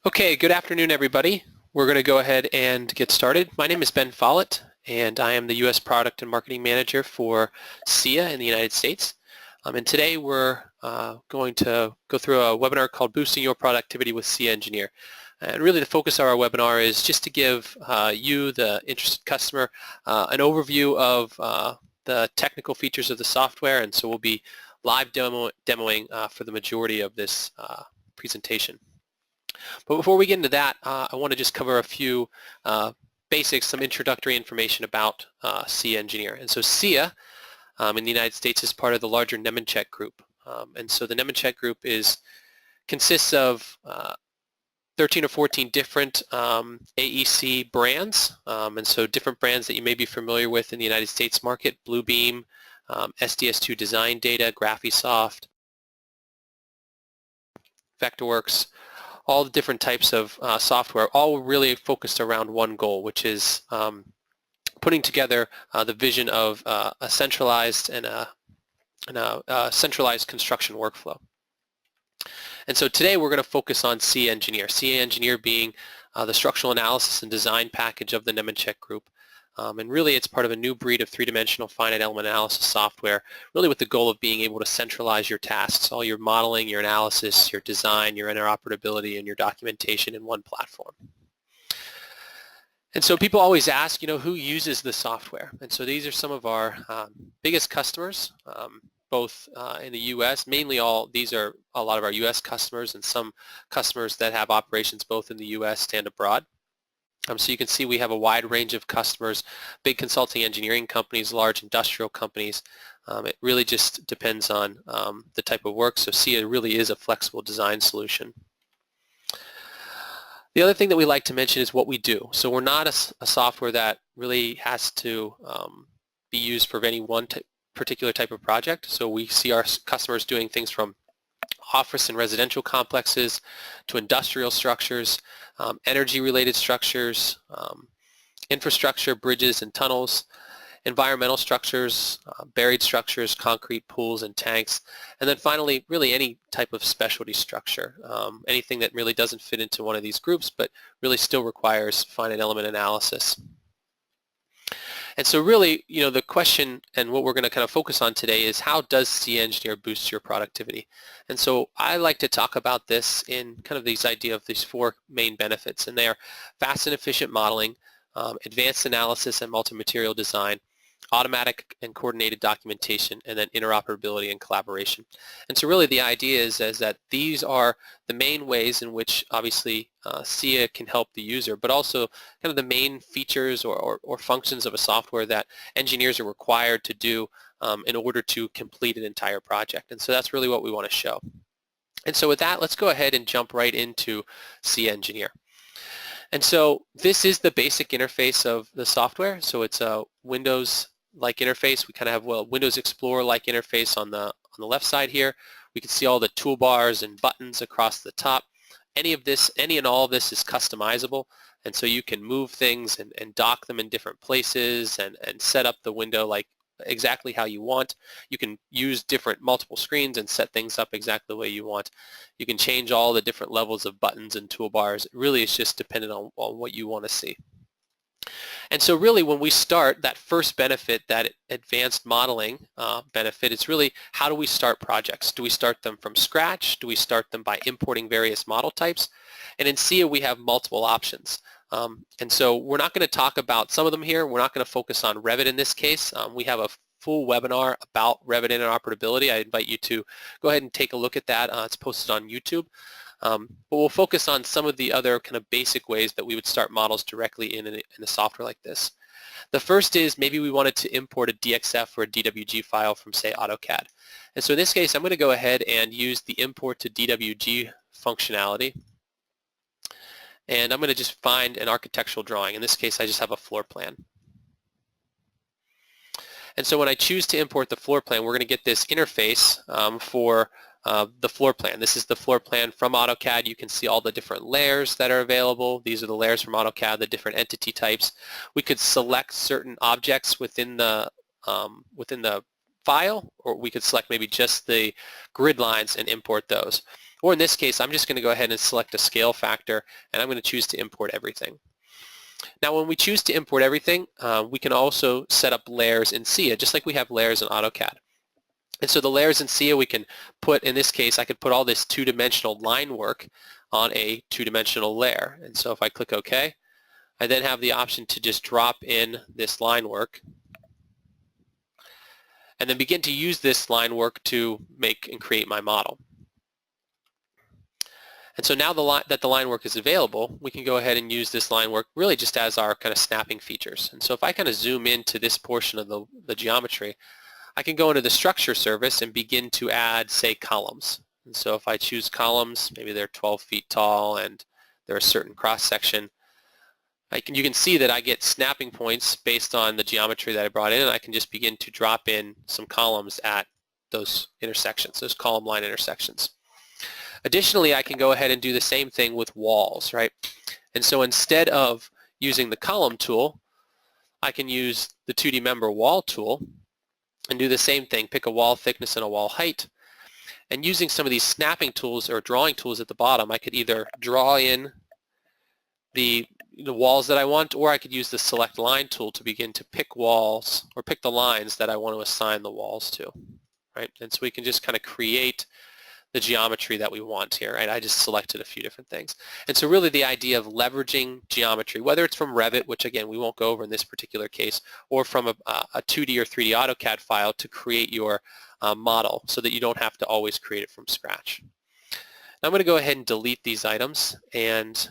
Okay, good afternoon, everybody. We're going to go ahead and get started. My name is Ben Follett, and I am the U.S. Product and Marketing Manager for SCIA in the United States. And today we're going to go through a webinar called Boosting Your Productivity with SCIA Engineer. And really the focus of our webinar is just to give you, the interested customer, an overview of the technical features of the software, and so we'll be live demoing for the majority of this presentation. But before we get into that, I want to just cover a few basics, some introductory information about SCIA Engineer. And so SCIA in the United States is part of the larger Nemetschek group. And so the Nemetschek group consists of 13 or 14 different AEC brands, and so different brands that you may be familiar with in the United States market: Bluebeam, SDS2 Design Data, Graphisoft, Vectorworks, all the different types of software, all really focused around one goal, which is putting together the vision of a centralized and a centralized construction workflow. And so today we're going to focus on SCIA Engineer. SCIA Engineer being the structural analysis and design package of the Nemetschek group. And really it's part of a new breed of three-dimensional finite element analysis software, really with the goal of being able to centralize your tasks, all your modeling, your analysis, your design, your interoperability, and your documentation in one platform. And so people always ask, who uses the software? And so these are some of our biggest customers, both in the U.S. Mainly these are a lot of our U.S. customers, and some customers that have operations both in the U.S. and abroad. So you can see we have a wide range of customers, big consulting engineering companies, large industrial companies. It really just depends on the type of work. So SCIA really is a flexible design solution. The other thing that we like to mention is what we do. So we're not a software that really has to be used for any one particular type of project. So we see our customers doing things from office and residential complexes to industrial structures, energy-related structures, infrastructure, bridges and tunnels, environmental structures, buried structures, concrete pools and tanks, and then finally really any type of specialty structure, anything that really doesn't fit into one of these groups but really still requires finite element analysis. And so really, the question and what we're going to kind of focus on today is how does SCIA Engineer boost your productivity? And so I like to talk about this in kind of these idea of these four main benefits, and they are fast and efficient modeling, advanced analysis and multi-material design, automatic and coordinated documentation, and then interoperability and collaboration. And so really the idea is that these are the main ways in which obviously SCIA can help the user, but also kind of the main features or functions of a software that engineers are required to do in order to complete an entire project. And so that's really what we want to show. And so with that, let's go ahead and jump right into SCIA Engineer. And so this is the basic interface of the software. So it's a Windows-like interface. We kind of have a Windows Explorer-like interface on the left side here. We can see all the toolbars and buttons across the top. Any and all of this is customizable, and so you can move things and dock them in different places and set up the window like exactly how you want. You can use multiple screens and set things up exactly the way you want. You can change all the different levels of buttons and toolbars. It really is just dependent on what you want to see. And so really when we start, that first benefit, that advanced modeling benefit, it's really how do we start projects? Do we start them from scratch? Do we start them by importing various model types? And in SCIA we have multiple options. And so we're not going to talk about some of them here. We're not going to focus on Revit in this case. We have a full webinar about Revit interoperability. I invite you to go ahead and take a look at that. It's posted on YouTube. But we'll focus on some of the other kind of basic ways that we would start models directly in a software like this. The first is maybe we wanted to import a DXF or a DWG file from, say, AutoCAD. And so in this case, I'm going to go ahead and use the import to DWG functionality. And I'm going to just find an architectural drawing. In this case, I just have a floor plan. And so when I choose to import the floor plan, we're going to get this interface for the floor plan. This is the floor plan from AutoCAD. You can see all the different layers that are available. These are the layers from AutoCAD, the different entity types. We could select certain objects within the file, or we could select maybe just the grid lines and import those. Or in this case, I'm just going to go ahead and select a scale factor, and I'm going to choose to import everything. Now when we choose to import everything, we can also set up layers in SCIA, just like we have layers in AutoCAD. And so the layers in SCIA we can put, in this case, I could put all this two-dimensional line work on a two-dimensional layer. And so if I click OK, I then have the option to just drop in this line work and then begin to use this line work to make and create my model. And so now that the line work is available, we can go ahead and use this line work really just as our kind of snapping features. And so if I kind of zoom into this portion of the geometry, I can go into the structure service and begin to add, say, columns. And so if I choose columns, maybe they're 12 feet tall and they're a certain cross-section, you can see that I get snapping points based on the geometry that I brought in, and I can just begin to drop in some columns at those intersections, those column line intersections. Additionally, I can go ahead and do the same thing with walls, right? And so instead of using the column tool, I can use the 2D member wall tool and do the same thing, pick a wall thickness and a wall height. And using some of these snapping tools or drawing tools at the bottom, I could either draw in the walls that I want, or I could use the select line tool to begin to pick walls or pick the lines that I want to assign the walls to, right? And so we can just kind of create the geometry that we want here, right? I just selected a few different things. And so really the idea of leveraging geometry, whether it's from Revit, which again we won't go over in this particular case, or from a 2D or 3D AutoCAD file to create your model so that you don't have to always create it from scratch. Now I'm going to go ahead and delete these items, and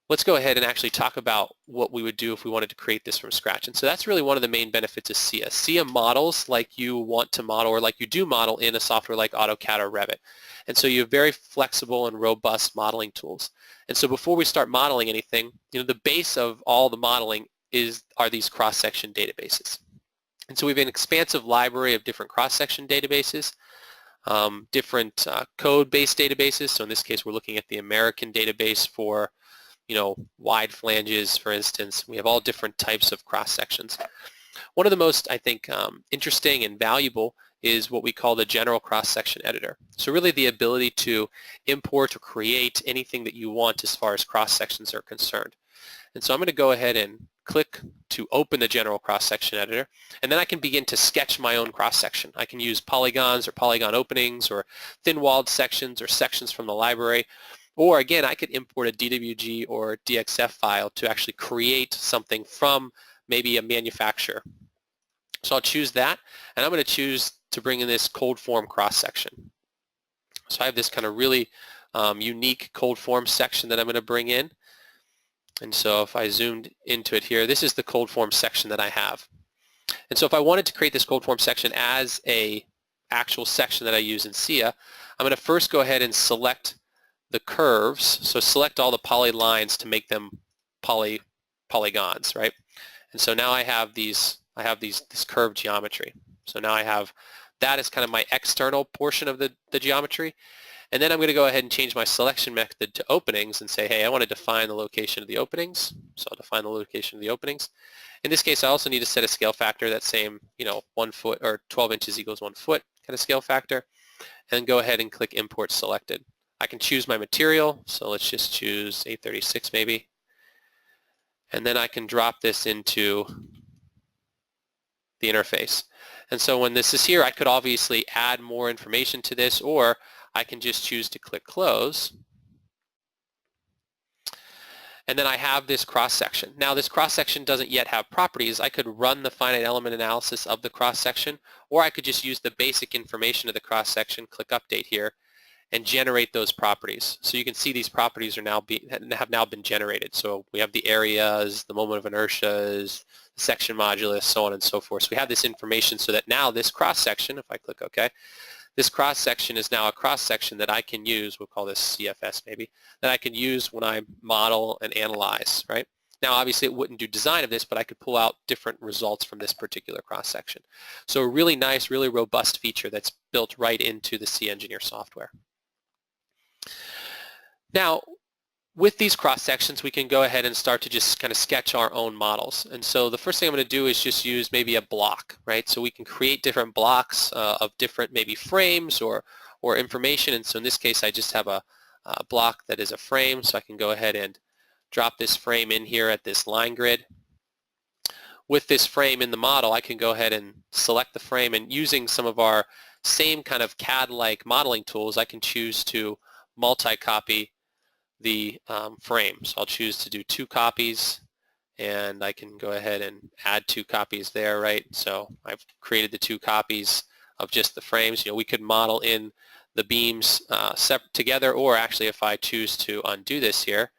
let's go ahead and actually talk about what we would do if we wanted to create this from scratch. And so that's really one of the main benefits of SCIA. SCIA models like you want to model or like you do model in a software like AutoCAD or Revit. And so you have very flexible and robust modeling tools. And so before we start modeling anything, the base of all the modeling are these cross-section databases. And so we have an expansive library of different cross-section databases, different code-based databases. So in this case, we're looking at the American database for wide flanges, for instance. We have all different types of cross-sections. One of the most, I think, interesting and valuable is what we call the general cross-section editor. So really the ability to import or create anything that you want as far as cross-sections are concerned. And so I'm going to go ahead and click to open the general cross-section editor, and then I can begin to sketch my own cross-section. I can use polygons or polygon openings or thin-walled sections or sections from the library. Or again, I could import a DWG or DXF file to actually create something from maybe a manufacturer. So I'll choose that, and I'm going to choose to bring in this cold form cross-section. So I have this kind of really unique cold form section that I'm going to bring in. And so if I zoomed into it here, this is the cold form section that I have. And so if I wanted to create this cold form section as a actual section that I use in SCIA, I'm going to first go ahead and select the curves, so select all the poly lines to make them polygons, right? And so now I have this curved geometry. So now I have that as kind of my external portion of the geometry. And then I'm going to go ahead and change my selection method to openings and say, hey, I want to define the location of the openings. So I'll define the location of the openings. In this case, I also need to set a scale factor, that same, 1 foot or 12 inches equals 1 foot kind of scale factor, and go ahead and click import selected. I can choose my material, so let's just choose 836 maybe. And then I can drop this into the interface. And so when this is here, I could obviously add more information to this, or I can just choose to click close. And then I have this cross-section. Now this cross-section doesn't yet have properties. I could run the finite element analysis of the cross-section, or I could just use the basic information of the cross-section, click update here, and generate those properties. So you can see these properties have now been generated. So we have the areas, the moment of inertia, the section modulus, so on and so forth. So we have this information so that now this cross-section, if I click OK, this cross-section is now a cross-section that I can use, we'll call this CFS maybe, that I can use when I model and analyze, right? Now obviously it wouldn't do design of this, but I could pull out different results from this particular cross-section. So a really nice, really robust feature that's built right into the SCIA Engineer software. Now, with these cross-sections, we can go ahead and start to just kind of sketch our own models. And so the first thing I'm going to do is just use maybe a block, right? So we can create different blocks of different maybe frames or or information, and so in this case I just have a block that is a frame, so I can go ahead and drop this frame in here at this line grid. With this frame in the model, I can go ahead and select the frame, and using some of our same kind of CAD-like modeling tools, I can choose to multi-copy the frame. So I'll choose to do 2 copies, and I can go ahead and add 2 copies there, right? So I've created the 2 copies of just the frames. You know, we could model in the beams separate together, or actually if I choose to undo this here,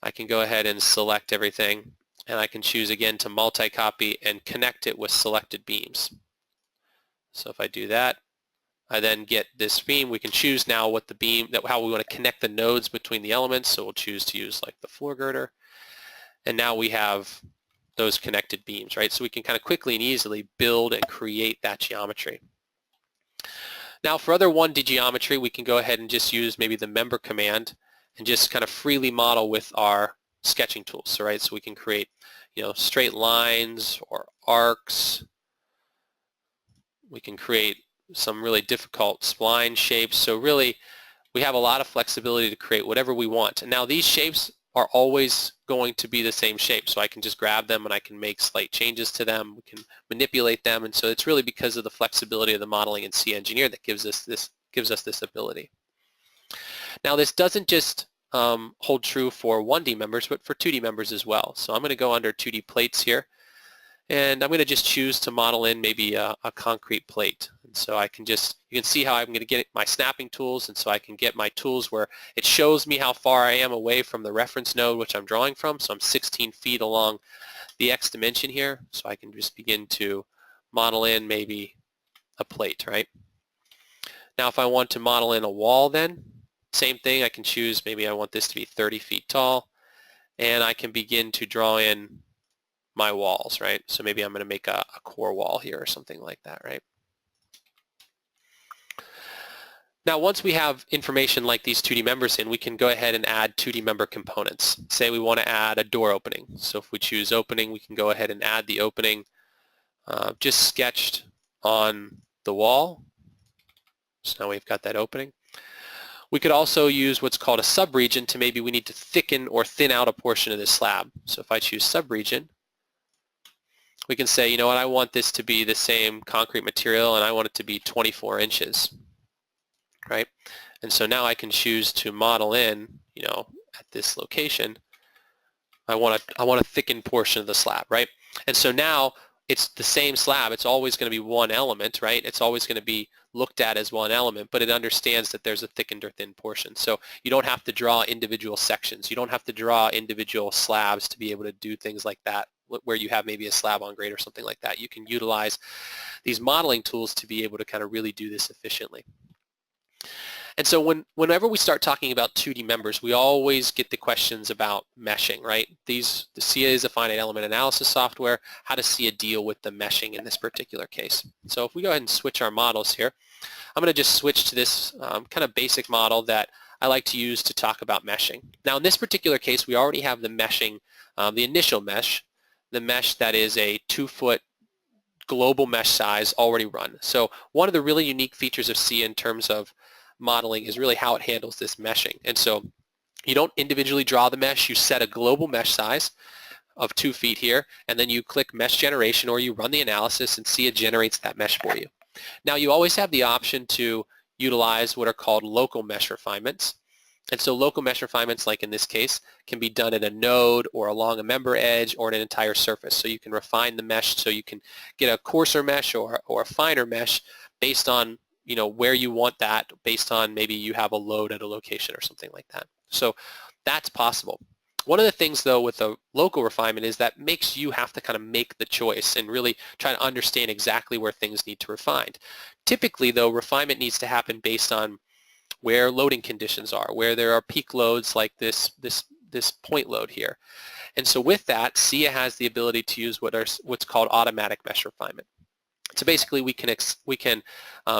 I can go ahead and select everything, and I can choose again to multi-copy and connect it with selected beams. So if I do that, I then get this beam. We can choose now what the beam, how we want to connect the nodes between the elements, so we'll choose to use like the floor girder. And now we have those connected beams, right? So we can kind of quickly and easily build and create that geometry. Now for other 1D geometry, we can go ahead and just use maybe the member command and just kind of freely model with our sketching tools. So, right, so we can create, you know, straight lines or arcs. We can create some really difficult spline shapes. So really, we have a lot of flexibility to create whatever we want. And now these shapes are always going to be the same shape. So I can just grab them and I can make slight changes to them. We can manipulate them. And so it's really because of the flexibility of the modeling in SCIA Engineer that gives us this ability. Now this doesn't just hold true for 1D members, but for 2D members as well. So I'm going to go under 2D plates here, and I'm going to just choose to model in maybe a concrete plate. And so I can just, you can see how I'm going to get my snapping tools, and so I can get my tools where it shows me how far I am away from the reference node which I'm drawing from. So I'm 16 feet along the X dimension here, so I can just begin to model in maybe a plate, right? Now if I want to model in a wall, then same thing, I can choose, maybe I want this to be 30 feet tall, and I can begin to draw in my walls, right? So maybe I'm going to make a core wall here or something like that, right? Now once we have information like these 2D members in, we can go ahead and add 2D member components. Say we want to add a door opening. So if we choose opening, we can go ahead and add the opening just sketched on the wall. So now we've got that opening. We could also use what's called a subregion to maybe we need to thicken or thin out a portion of this slab. So if I choose subregion, we can say, you know what, I want this to be the same concrete material and I want it to be 24 inches, right? And so now I can choose to model in, you know, at this location, I want a thickened portion of the slab, right? And so now it's the same slab. It's always going to be one element, right? It's always going to be looked at as one element, but it understands that there's a thickened or thin portion. So you don't have to draw individual sections. You don't have to draw individual slabs to be able to do things like that, where you have maybe a slab on grade or something like that. You can utilize these modeling tools to be able to kind of really do this efficiently. And so whenever we start talking about 2D members, we always get the questions about meshing, right? The SCIA is a finite element analysis software. How does SCIA deal with the meshing in this particular case? So if we go ahead and switch our models here, I'm going to just switch to this kind of basic model that I like to use to talk about meshing. Now in this particular case, we already have the meshing, the initial mesh, the mesh that is a 2-foot global mesh size already run. So one of the really unique features of SCIA in terms of modeling is really how it handles this meshing. And so you don't individually draw the mesh, you set a global mesh size of 2 feet here, and then you click mesh generation or you run the analysis and SCIA generates that mesh for you. Now you always have the option to utilize what are called local mesh refinements. And so local mesh refinements, like in this case, can be done at a node or along a member edge or in an entire surface. So you can refine the mesh so you can get a coarser mesh or a finer mesh based on, you know, where you want that, based on maybe you have a load at a location or something like that. So that's possible. One of the things though with a local refinement is that makes you have to kind of make the choice and really try to understand exactly where things need to refine. Typically though, refinement needs to happen based on where loading conditions are, where there are peak loads like this point load here. And so with that, SCIA has the ability to use what's called automatic mesh refinement. So basically we can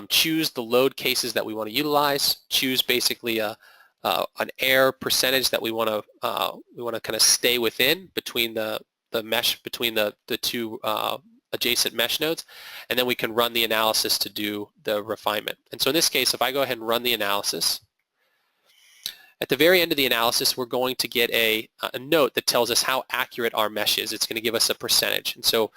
choose the load cases that we want to utilize, choose basically an error percentage that we want to kind of stay within between the mesh between the two adjacent mesh nodes, and then we can run the analysis to do the refinement. And so in this case, if I go ahead and run the analysis, at the very end of the analysis, we're going to get a note that tells us how accurate our mesh is. It's going to give us a percentage. And so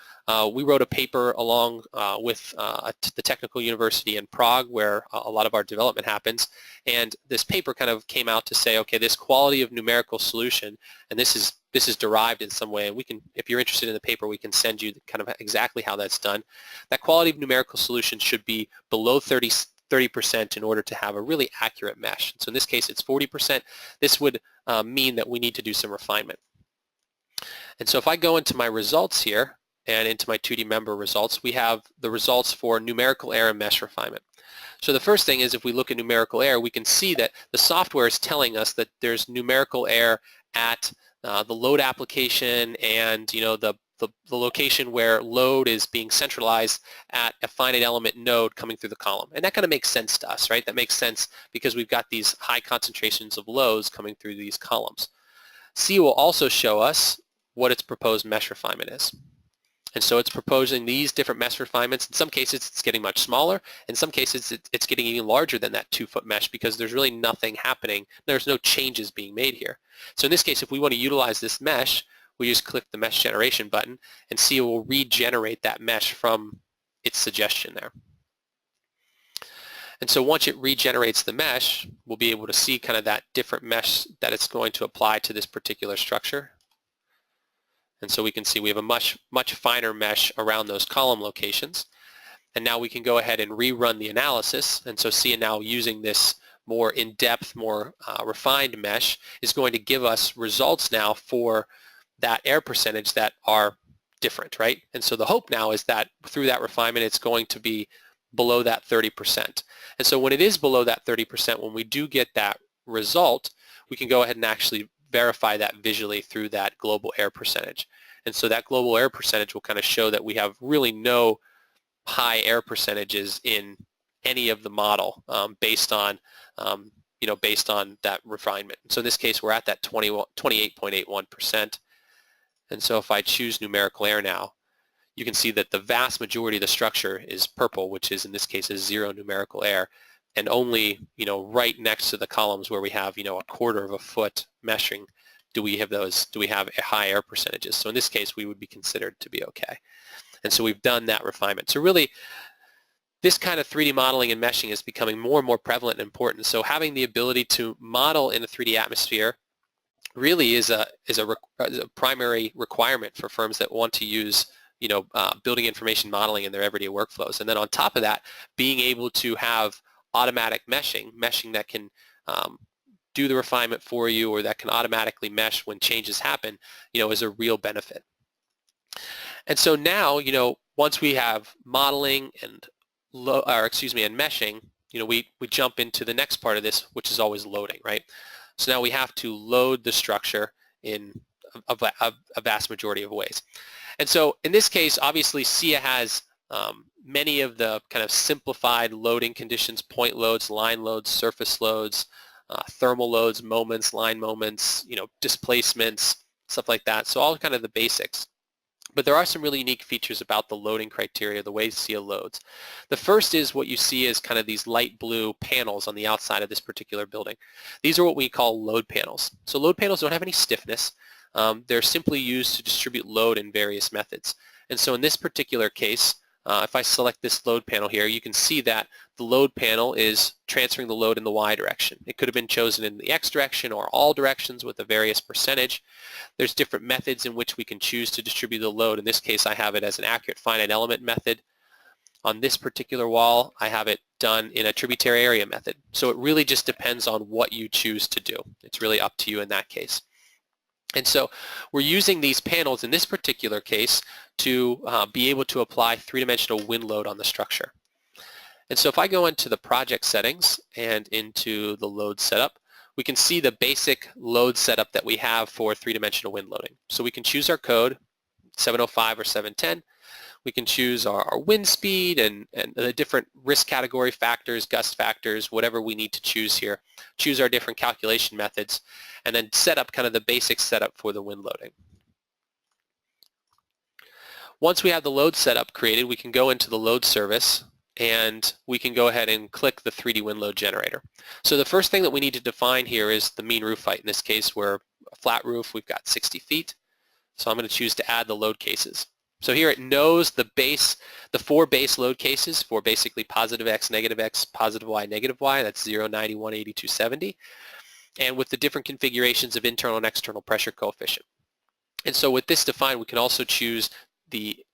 we wrote a paper along with the Technical University in Prague, where a lot of our development happens. And this paper kind of came out to say, okay, this quality of numerical solution, and this is derived in some way. And we can, if you're interested in the paper, we can send you kind of exactly how that's done. That quality of numerical solution should be below 30% in order to have a really accurate mesh. So in this case, it's 40%. This would mean that we need to do some refinement. And so if I go into my results here and into my 2D member results, we have the results for numerical error and mesh refinement. So the first thing is, if we look at numerical error, we can see that the software is telling us that there's numerical error at the load application and the location where load is being centralized at a finite element node coming through the column. And that kind of makes sense to us, right? That makes sense because we've got these high concentrations of loads coming through these columns. SCIA will also show us what its proposed mesh refinement is. And so it's proposing these different mesh refinements. In some cases, it's getting much smaller. In some cases, it's getting even larger than that 2-foot mesh because there's really nothing happening. There's no changes being made here. So in this case, if we want to utilize this mesh, we just click the mesh generation button, and SCIA will regenerate that mesh from its suggestion there. And so once it regenerates the mesh, we'll be able to see kind of that different mesh that it's going to apply to this particular structure. And so we can see we have a much finer mesh around those column locations. And now we can go ahead and rerun the analysis. And so SCIA, now using this more in-depth, more refined mesh, is going to give us results now for that error percentage that are different, right? And so the hope now is that through that refinement, it's going to be below that 30%. And so when it is below that 30%, when we do get that result, we can go ahead and actually verify that visually through that global error percentage. And so that global error percentage will kind of show that we have really no high error percentages in any of the model based on based on that refinement. So in this case, we're at that 28.81%. And so if I choose numerical error now, you can see that the vast majority of the structure is purple, which is in this case is 0 numerical error, and only right next to the columns where we have a 1/4 of a foot meshing do we have high error percentages. So in this case, we would be considered to be okay. And so we've done that refinement. So really, this kind of 3D modeling and meshing is becoming more and more prevalent and important. So having the ability to model in a 3D atmosphere really is a primary requirement for firms that want to use building information modeling in their everyday workflows. And then on top of that, being able to have automatic meshing that can do the refinement for you, or that can automatically mesh when changes happen, is a real benefit. And so now, once we have modeling and meshing, we jump into the next part of this, which is always loading, right? So now we have to load the structure in a vast majority of ways. And so in this case, obviously SCIA has many of the kind of simplified loading conditions: point loads, line loads, surface loads, thermal loads, moments, line moments, displacements, stuff like that. So all kind of the basics. But there are some really unique features about the loading criteria, the way SCIA loads. The first is what you see is kind of these light blue panels on the outside of this particular building. These are what we call load panels. So load panels don't have any stiffness. They're simply used to distribute load in various methods. And so in this particular case, if I select this load panel here, you can see that the load panel is transferring the load in the Y direction. It could have been chosen in the X direction or all directions with a various percentage. There's different methods in which we can choose to distribute the load. In this case, I have it as an accurate finite element method. On this particular wall, I have it done in a tributary area method. So it really just depends on what you choose to do. It's really up to you in that case. And so we're using these panels in this particular case to be able to apply three-dimensional wind load on the structure. And so if I go into the project settings and into the load setup, we can see the basic load setup that we have for three-dimensional wind loading. So we can choose our code, 705 or 710. We can choose our wind speed and the different risk category factors, gust factors, whatever we need to choose here. Choose our different calculation methods, and then set up kind of the basic setup for the wind loading. Once we have the load setup created, we can go into the load service and we can go ahead and click the 3D wind load generator. So the first thing that we need to define here is the mean roof height. In this case, we're a flat roof, we've got 60 feet. So I'm going to choose to add the load cases. So here it knows the 4 base load cases for basically positive x, positive y, negative y. That's 0, 90, 180, 270. And with the different configurations of internal and external pressure coefficient. And so with this defined, we can also choose the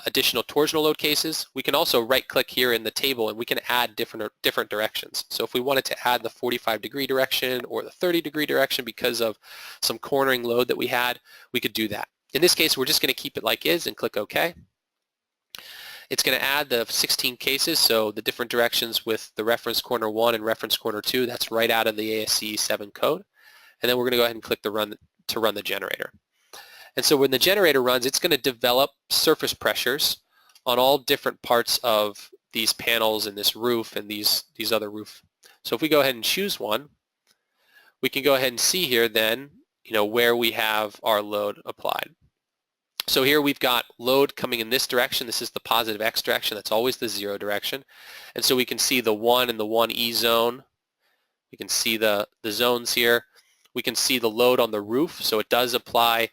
additional torsional load cases. We can also right-click here in the table and we can add different directions. So if we wanted to add the 45-degree direction or the 30-degree direction because of some cornering load that we had, we could do that. In this case, we're just going to keep it like is and click OK. It's going to add the 16 cases, so the different directions with the reference corner 1 and reference corner 2. That's right out of the ASCE 7 code. And then we're going to go ahead and click the run to run the generator. And so when the generator runs, it's going to develop surface pressures on all different parts of these panels and this roof and these other roof. So if we go ahead and choose one, we can go ahead and see here then, where we have our load applied. So here we've got load coming in this direction. This is the positive x direction. That's always the 0 direction. And so we can see the 1 and the 1E zone. We can see the zones here. We can see the load on the roof. So it does apply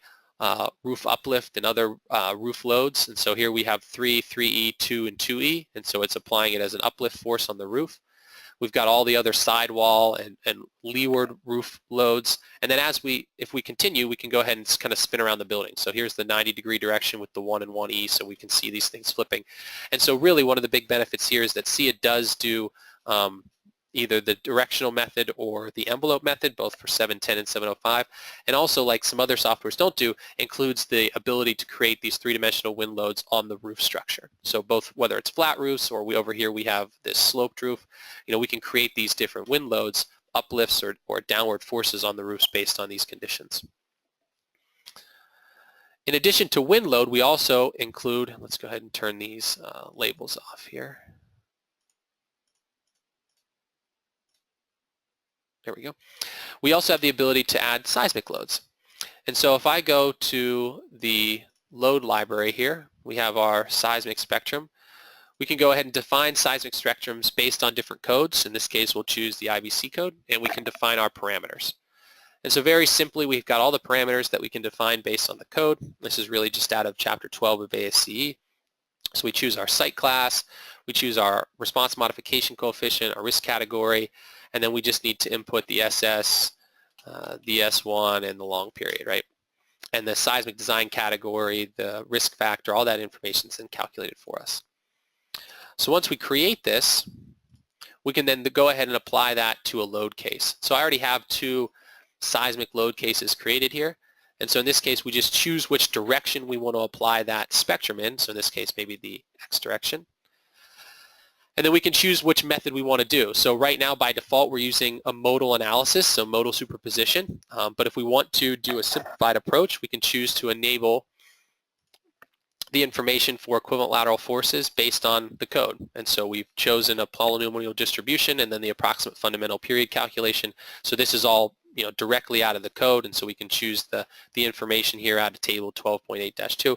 roof uplift and other roof loads. And so here we have 3, 3E, 2, and 2E. And so it's applying it as an uplift force on the roof. We've got all the other sidewall and leeward roof loads. And then if we continue, we can go ahead and kind of spin around the building. So here's the 90-degree direction with the 1 and 1E, so we can see these things flipping. And so really one of the big benefits here is that SCIA does do either the directional method or the envelope method, both for 710 and 705. And also, like some other softwares don't do, includes the ability to create these 3-dimensional wind loads on the roof structure. So both, whether it's flat roofs or over here we have this sloped roof, we can create these different wind loads, uplifts or downward forces on the roofs based on these conditions. In addition to wind load, we also include, let's go ahead and turn these labels off here. There we go. We also have the ability to add seismic loads. And so if I go to the load library here, we have our seismic spectrum. We can go ahead and define seismic spectrums based on different codes. In this case, we'll choose the IBC code, and we can define our parameters. And so very simply, we've got all the parameters that we can define based on the code. This is really just out of Chapter 12 of ASCE. So we choose our site class, we choose our response modification coefficient, our risk category, and then we just need to input the SS, the S1, and the long period, right? And the seismic design category, the risk factor, all that information is then calculated for us. So once we create this, we can then go ahead and apply that to a load case. So I already have 2 seismic load cases created here. And so in this case, we just choose which direction we want to apply that spectrum in. So in this case, maybe the X direction. And then we can choose which method we want to do. So right now, by default, we're using a modal analysis, so modal superposition. But if we want to do a simplified approach, we can choose to enable the information for equivalent lateral forces based on the code. And so we've chosen a polynomial distribution and then the approximate fundamental period calculation. So this is all directly out of the code, and so we can choose the information here out of table 12.8-2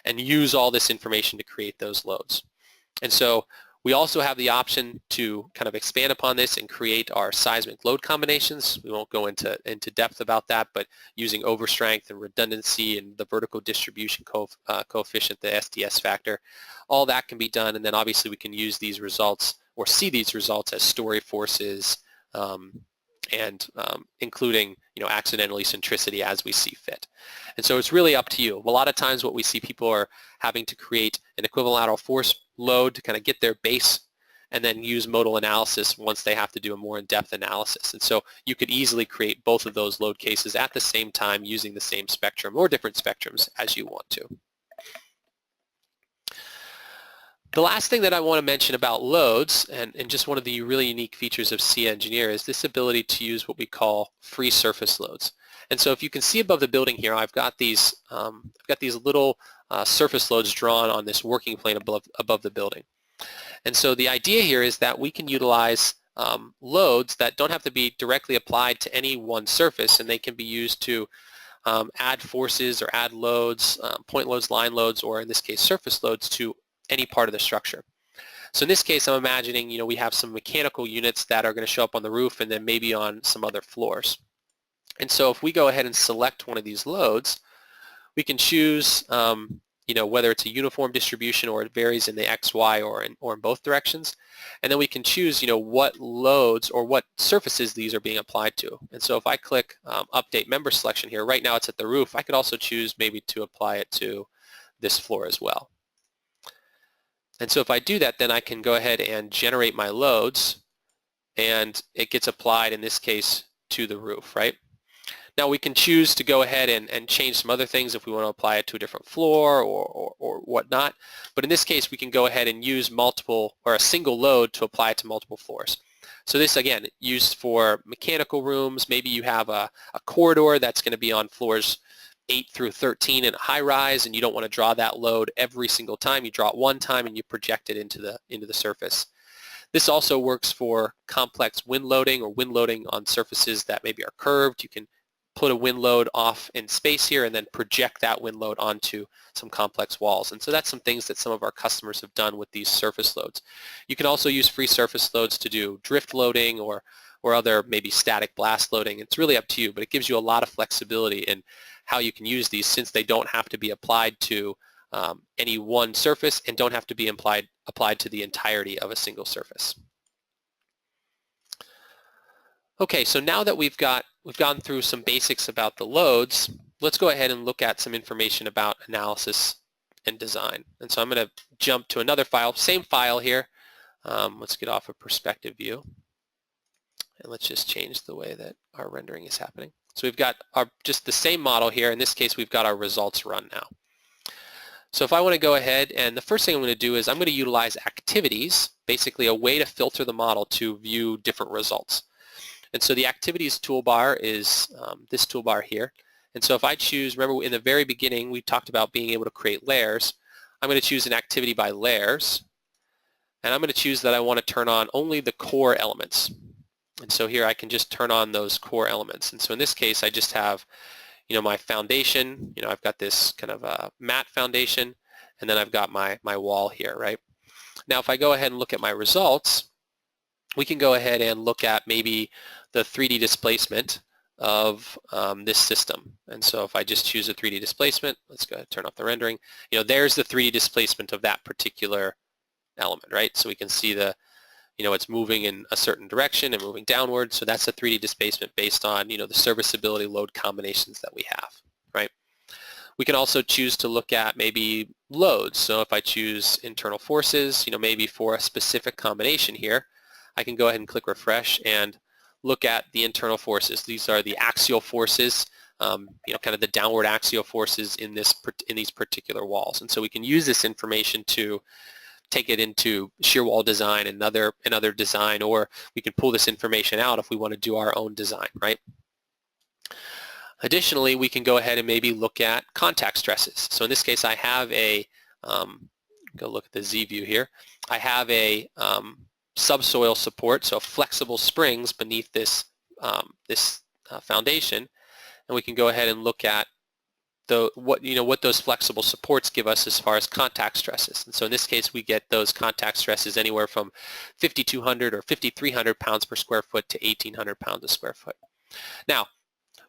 and use all this information to create those loads. And so we also have the option to kind of expand upon this and create our seismic load combinations. We won't go into depth about that, but using overstrength and redundancy and the vertical distribution coefficient, the SDS factor, all that can be done. And then obviously we can use these results or see these results as story forces and including accidental eccentricity as we see fit. And so it's really up to you. A lot of times what we see, people are having to create an equivalent lateral force load to kind of get their base and then use modal analysis once they have to do a more in-depth analysis. And so you could easily create both of those load cases at the same time using the same spectrum or different spectrums as you want to. The last thing that I want to mention about loads, and just one of the really unique features of SCIA Engineer, is this ability to use what we call free surface loads. And so if you can see above the building here, I've got these little surface loads drawn on this working plane above the building. And so the idea here is that we can utilize loads that don't have to be directly applied to any one surface, and they can be used to add forces or add loads, point loads, line loads, or in this case surface loads to any part of the structure. So in this case, I'm imagining, we have some mechanical units that are going to show up on the roof and then maybe on some other floors. And so if we go ahead and select one of these loads, we can choose, whether it's a uniform distribution or it varies in the X, Y, or in both directions. And then we can choose, what loads or what surfaces these are being applied to. And so if I click Update Member Selection here, right now it's at the roof. I could also choose maybe to apply it to this floor as well. And so if I do that, then I can go ahead and generate my loads, and it gets applied, in this case, to the roof, right? Now we can choose to go ahead and change some other things if we want to apply it to a different floor or whatnot. But in this case, we can go ahead and use multiple or a single load to apply it to multiple floors. So this, again, used for mechanical rooms. Maybe you have a corridor that's going to be on floors 8 through 13 in a high rise, and you don't want to draw that load every single time. You draw it one time and you project it into the surface. This also works for complex wind loading or wind loading on surfaces that maybe are curved. You can put a wind load off in space here and then project that wind load onto some complex walls. And so that's some things that some of our customers have done with these surface loads. You can also use free surface loads to do drift loading or other maybe static blast loading. It's really up to you, but it gives you a lot of flexibility in how you can use these, since they don't have to be applied to any one surface and don't have to be applied to the entirety of a single surface. Okay, so now that we've gone through some basics about the loads, let's go ahead and look at some information about analysis and design. And so I'm going to jump to another file, same file here. Let's get off of perspective view, and let's just change the way that our rendering is happening. So we've got just the same model here. In this case, we've got our results run now. So if I want to go ahead, and the first thing I'm going to do is I'm going to utilize activities, basically a way to filter the model to view different results. And so the activities toolbar is this toolbar here. And so if I choose, remember in the very beginning we talked about being able to create layers. I'm going to choose an activity by layers, and I'm going to choose that I want to turn on only the core elements. And so here I can just turn on those core elements. And so in this case I just have, my foundation. I've got this kind of a matte foundation, and then I've got my wall here, right? Now if I go ahead and look at my results, we can go ahead and look at maybe the 3D displacement of this system. And so if I just choose a 3D displacement, let's go ahead and turn off the rendering. There's the 3D displacement of that particular element, right? So we can see it's moving in a certain direction and moving downward. So that's a 3D displacement based on, the serviceability load combinations that we have, right? We can also choose to look at maybe loads. So if I choose internal forces, maybe for a specific combination here, I can go ahead and click refresh and look at the internal forces. These are the axial forces, kind of the downward axial forces in these particular walls. And so we can use this information to take it into shear wall design and another design, or we can pull this information out if we want to do our own design, right? Additionally, we can go ahead and maybe look at contact stresses. So in this case, I have a, go look at the Z view here. I have a subsoil support, so flexible springs beneath this foundation, and we can go ahead and look at what those flexible supports give us as far as contact stresses. And so in this case, we get those contact stresses anywhere from 5,200 or 5,300 pounds per square foot to 1,800 pounds a square foot. Now,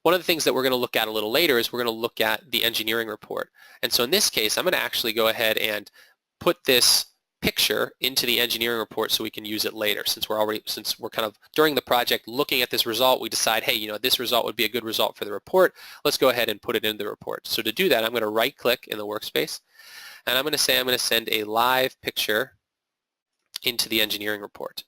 one of the things that we're going to look at a little later is we're going to look at the engineering report. And so in this case, I'm going to actually go ahead and put this picture into the engineering report so we can use it later. Since we're kind of during the project looking at this result, we decide, hey, this result would be a good result for the report. Let's go ahead and put it in the report. So to do that, I'm going to right click in the workspace, and I'm going to say I'm going to send a live picture into the engineering report.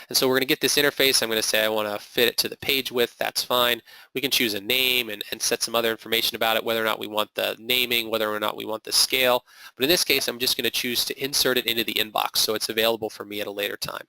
And so we're going to get this interface. I'm going to say I want to fit it to the page width. That's fine. We can choose a name and set some other information about it, whether or not we want the naming, whether or not we want the scale. But in this case, I'm just going to choose to insert it into the inbox so it's available for me at a later time.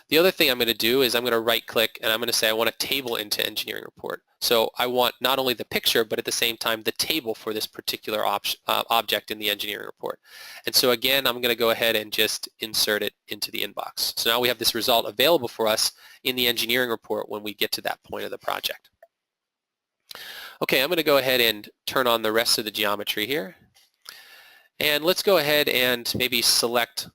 The other thing I'm going to do is I'm going to right click and I'm going to say I want a table into engineering report. So I want not only the picture, but at the same time the table for this particular object in the engineering report. And so again, I'm going to go ahead and just insert it into the inbox. So now we have this result available for us in the engineering report when we get to that point of the project. Okay, I'm going to go ahead and turn on the rest of the geometry here. And let's go ahead and maybe select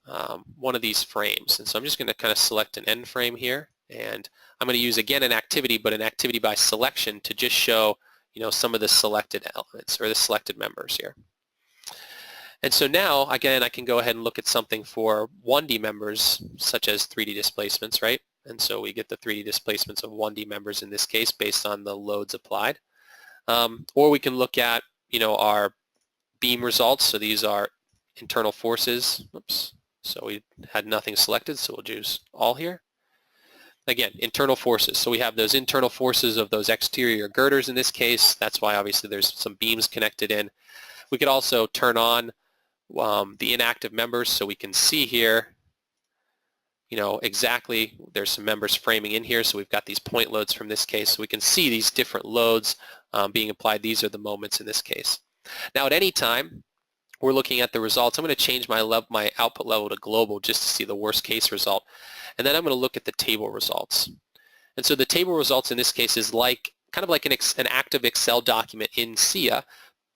one of these frames. And so I'm just going to kind of select an end frame here. And I'm going to use, again, an activity, but an activity by selection to just show, some of the selected elements or the selected members here. And so now, again, I can go ahead and look at something for 1D members, such as 3D displacements, right? And so we get the 3D displacements of 1D members in this case based on the loads applied. Or we can look at, our beam results. So these are internal forces. Oops. So we had nothing selected, so we'll choose all here. Again, internal forces. So we have those internal forces of those exterior girders in this case. That's why obviously there's some beams connected in. We could also turn on the inactive members so we can see here, exactly there's some members framing in here. So we've got these point loads from this case. So we can see these different loads being applied. These are the moments in this case. Now at any time, we're looking at the results. I'm going to change my output level to global just to see the worst case result. And then I'm going to look at the table results. And so the table results in this case is kind of like an active Excel document in SCIA,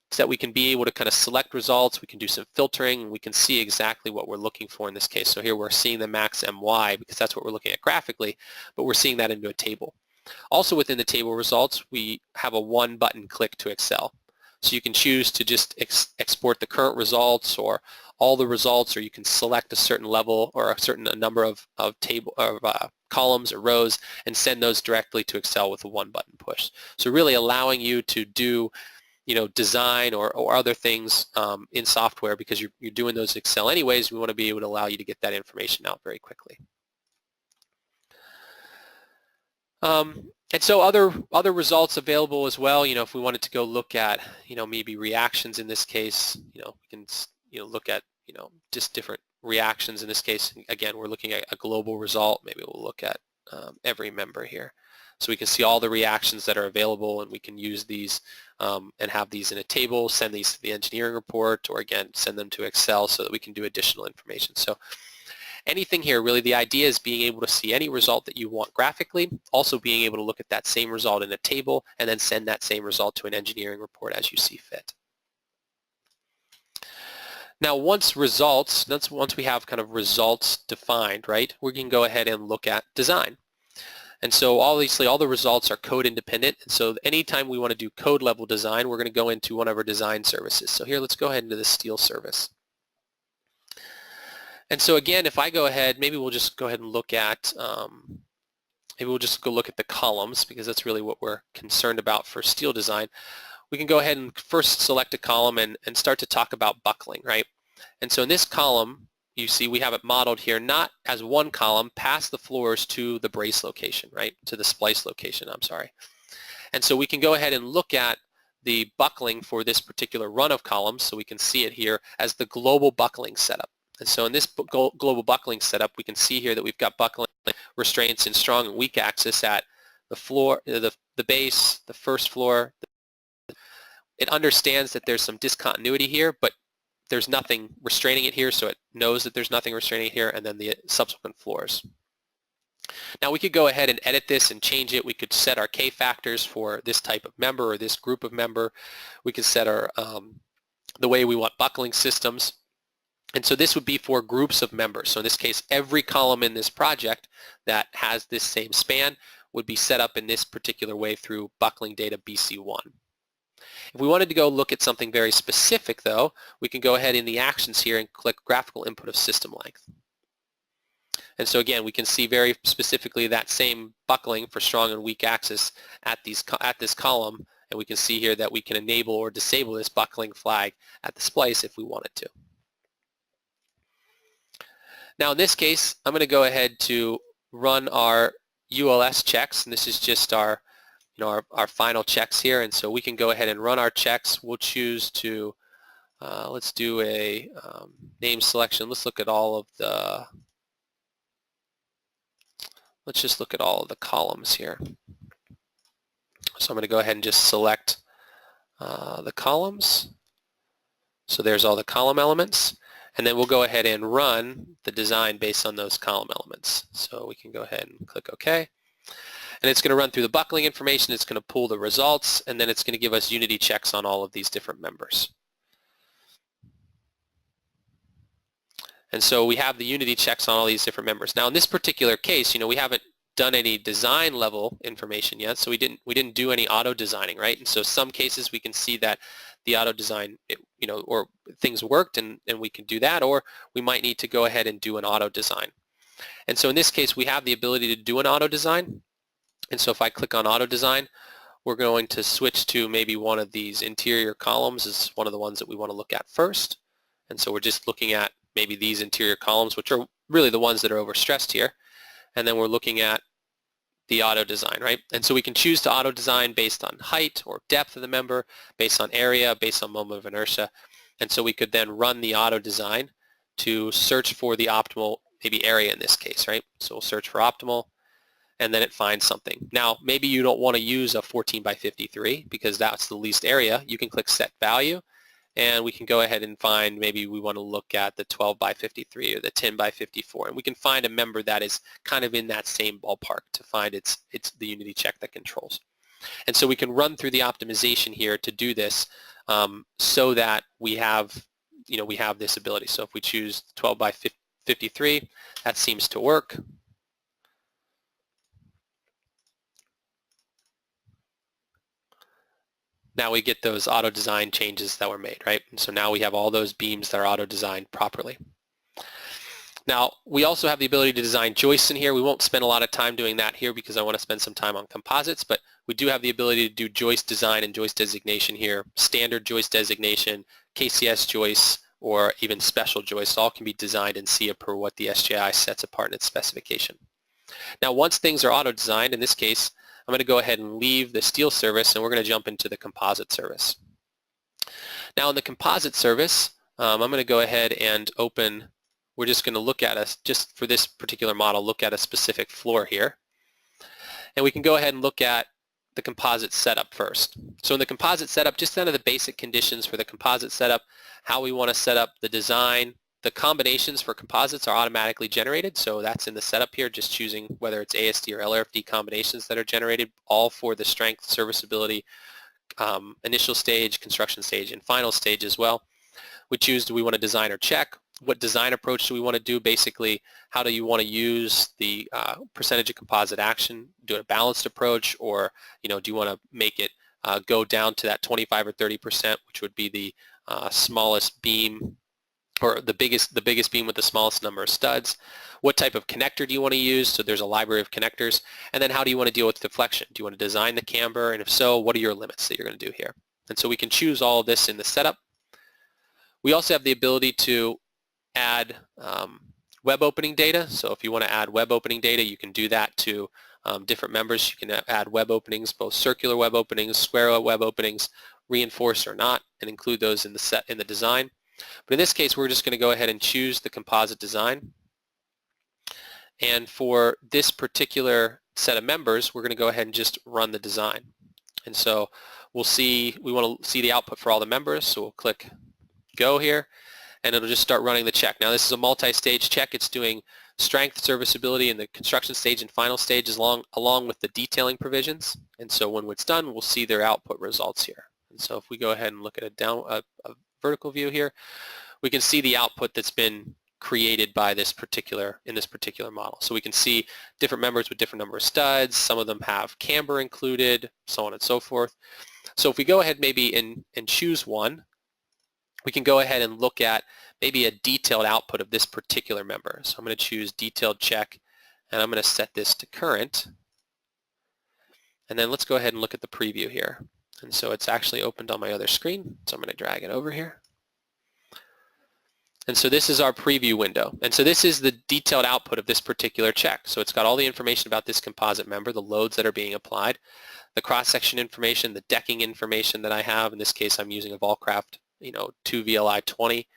so that we can be able to kind of select results, we can do some filtering, and we can see exactly what we're looking for in this case. So here we're seeing the max MY because that's what we're looking at graphically, but we're seeing that into a table. Also within the table results, we have a one-button click to Excel. So you can choose to just export the current results or all the results, or you can select a certain level or a certain number of columns or rows and send those directly to Excel with a one-button push. So really allowing you to do design or other things in software, because you're doing those in Excel anyways. We want to be able to allow you to get that information out very quickly. And so other results available as well. If we wanted to go look at maybe reactions in this case, we can look at just different reactions in this case. Again, we're looking at a global result. Maybe we'll look at every member here. So we can see all the reactions that are available, and we can use these and have these in a table, send these to the engineering report, or again, send them to Excel so that we can do additional information. So anything here, really, the idea is being able to see any result that you want graphically, also being able to look at that same result in a table, and then send that same result to an engineering report as you see fit. Now, once we have kind of results defined, right, we can go ahead and look at design. And so obviously all the results are code independent. And so anytime we want to do code level design, we're going to go into one of our design services. So here, let's go ahead into the steel service. And so again, if I go ahead, maybe we'll just go ahead and look at, maybe we'll just go look at the columns, because that's really what we're concerned about for steel design. We can go ahead and first select a column and start to talk about buckling, right? And so in this column, you see we have it modeled here not as one column past the floors to the brace location, right? To the splice location, I'm sorry. And so we can go ahead and look at the buckling for this particular run of columns, so we can see it here as the global buckling setup. And so in this global buckling setup, we can see here that we've got buckling restraints in strong and weak axis at the floor, the base, the first floor. It understands that there's some discontinuity here, but there's nothing restraining it here, so it knows that there's nothing restraining it here, and then the subsequent floors. Now we could go ahead and edit this and change it. We could set our K factors for this type of member or this group of member. We could set our the way we want buckling systems. And so this would be for groups of members. So in this case, every column in this project that has this same span would be set up in this particular way through buckling data BC1. If we wanted to go look at something very specific, though, we can go ahead in the actions here and click graphical input of system length. And so again, we can see very specifically that same buckling for strong and weak axis at this column, and we can see here that we can enable or disable this buckling flag at the splice if we wanted to. Now in this case, I'm going to go ahead to run our ULS checks, and this is just our our final checks here. And so we can go ahead and run our checks. We'll choose to let's do a name selection. Let's look at all of the just look at all of the columns here. So I'm going to go ahead and just select the columns. So there's all the column elements. And then we'll go ahead and run the design based on those column elements. So we can go ahead and click OK. And it's going to run through the buckling information, it's going to pull the results, and then it's going to give us unity checks on all of these different members. And so we have the unity checks on all these different members. Now in this particular case, we haven't done any design level information yet, so we didn't do any auto designing, right? And so some cases we can see that the auto design, or things worked and we can do that, or we might need to go ahead and do an auto design. And so in this case we have the ability to do an auto design. And so if I click on auto design, we're going to switch to maybe one of these interior columns is one of the ones that we want to look at first. And so we're just looking at maybe these interior columns, which are really the ones that are overstressed here. And then we're looking at the auto design, right? And so we can choose to auto design based on height or depth of the member, based on area, based on moment of inertia. And so we could then run the auto design to search for the optimal, maybe area in this case, right? So we'll search for optimal, and then it finds something. Now, maybe you don't want to use a 14 by 53 because that's the least area. You can click set value, and we can go ahead and find, maybe we want to look at the 12 by 53 or the 10 by 54, and we can find a member that is kind of in that same ballpark to find it's the unity check that controls. And so we can run through the optimization here to do this so that we have, we have this ability. So if we choose 12 by 53, that seems to work. Now we get those auto design changes that were made, right? And so now we have all those beams that are auto designed properly. Now we also have the ability to design joists in here. We won't spend a lot of time doing that here because I want to spend some time on composites, but we do have the ability to do joist design and joist designation here. Standard joist designation, KCS joists, or even special joists all can be designed in SCIA per what the SGI sets apart in its specification. Now once things are auto designed, in this case, I'm going to go ahead and leave the steel service and we're going to jump into the composite service. Now in the composite service, I'm going to go ahead and open, we're just going to look at just for this particular model, look at a specific floor here. And we can go ahead and look at the composite setup first. So in the composite setup, just kind of the basic conditions for the composite setup, how we want to set up the design. The combinations for composites are automatically generated, so that's in the setup here, just choosing whether it's ASD or LRFD combinations that are generated, all for the strength, serviceability, initial stage, construction stage, and final stage as well. We choose, do we want to design or check? What design approach do we want to do? Basically, how do you want to use the percentage of composite action? Do a balanced approach, or do you want to make it go down to that 25 or 30%, which would be the smallest beam, or the biggest beam with the smallest number of studs? What type of connector do you want to use? So there's a library of connectors. And then how do you want to deal with deflection? Do you want to design the camber? And if so, what are your limits that you're going to do here? And so we can choose all of this in the setup. We also have the ability to add web opening data. So if you want to add web opening data, you can do that to different members. You can add web openings, both circular web openings, square web openings, reinforced or not, and include those in the design. But in this case, we're just going to go ahead and choose the composite design. And for this particular set of members, we're going to go ahead and just run the design. And so we want to see the output for all the members, so we'll click go here, and it'll just start running the check. Now this is a multi-stage check. It's doing strength, serviceability in the construction stage and final stage along with the detailing provisions. And so when it's done, we'll see their output results here. And so if we go ahead and look at a vertical view here, we can see the output that's been created by this particular model. So we can see different members with different number of studs. Some of them have camber included, so on and so forth. So if we go ahead maybe and choose one, we can go ahead and look at maybe a detailed output of this particular member. So I'm going to choose detailed check, and I'm going to set this to current. And then let's go ahead and look at the preview here. And so it's actually opened on my other screen, so I'm going to drag it over here. And so this is our preview window. And so this is the detailed output of this particular check. So it's got all the information about this composite member, the loads that are being applied, the cross-section information, the decking information that I have. In this case, I'm using a Volcraft 2 VLI 20,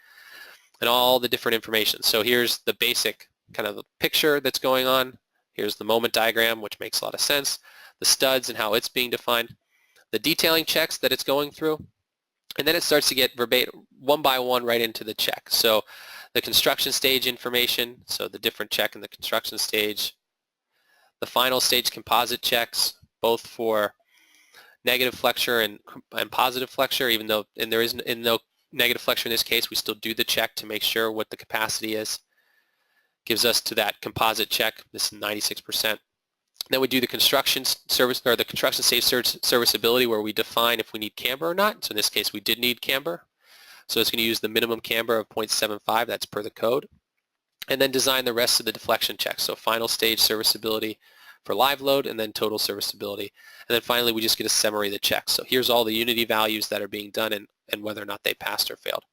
and all the different information. So here's the basic kind of picture that's going on. Here's the moment diagram, which makes a lot of sense, the studs and how it's being defined, the detailing checks that it's going through, and then it starts to get verbatim, one by one, right into the check. So the construction stage information, so the different check in the construction stage, the final stage composite checks, both for negative flexure and positive flexure, even though there is no negative flexure in this case, we still do the check to make sure what the capacity is. Gives us to that composite check, this is 96%. Then we do the construction service, or the construction safe serviceability, where we define if we need camber or not. So in this case, we did need camber. So it's going to use the minimum camber of 0.75, that's per the code. And then design the rest of the deflection checks. So final stage serviceability for live load, and then total serviceability. And then finally, we just get a summary of the checks. So here's all the unity values that are being done and whether or not they passed or failed.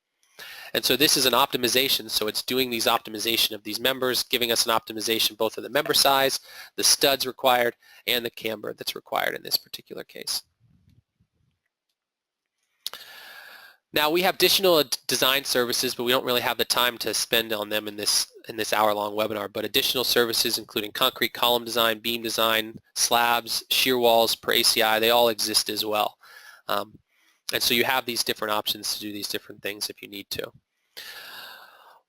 And so this is an optimization, so it's doing these optimization of these members, giving us an optimization both of the member size, the studs required, and the camber that's required in this particular case. Now we have additional design services, but we don't really have the time to spend on them in this hour-long webinar, but additional services including concrete column design, beam design, slabs, shear walls per ACI, they all exist as well. And so you have these different options to do these different things if you need to.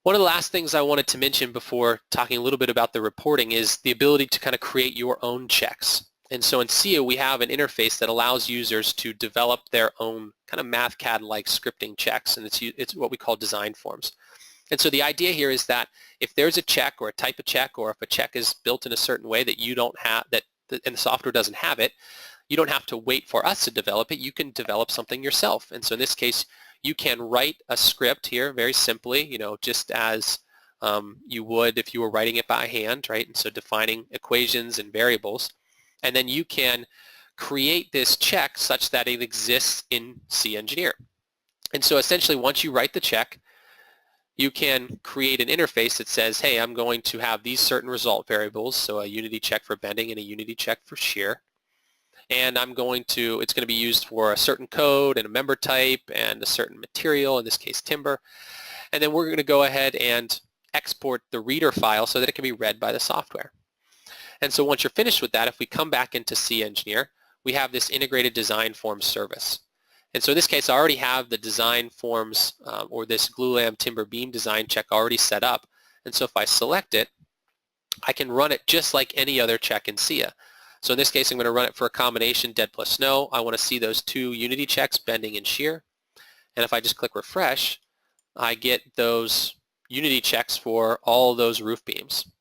One of the last things I wanted to mention before talking a little bit about the reporting is the ability to kind of create your own checks. And so in SCIA, we have an interface that allows users to develop their own kind of MathCAD-like scripting checks, and it's what we call design forms. And so the idea here is that if there's a check or a type of check, or if a check is built in a certain way that you don't have, and the software doesn't have it, you don't have to wait for us to develop it. You can develop something yourself. And so in this case, you can write a script here very simply, just as you would if you were writing it by hand, right? And so defining equations and variables. And then you can create this check such that it exists in SCIA Engineer. And so essentially, once you write the check, you can create an interface that says, hey, I'm going to have these certain result variables, so a unity check for bending and a unity check for shear. And it's going to be used for a certain code and a member type and a certain material, in this case timber. And then we're going to go ahead and export the reader file so that it can be read by the software. And so once you're finished with that, if we come back into SCIA Engineer, we have this integrated design forms service. And so in this case, I already have the design forms or this glulam timber beam design check already set up. And so if I select it, I can run it just like any other check in SCIA. So in this case, I'm going to run it for a combination dead plus snow. I want to see those two unity checks, bending and shear. And if I just click refresh, I get those unity checks for all those roof beams.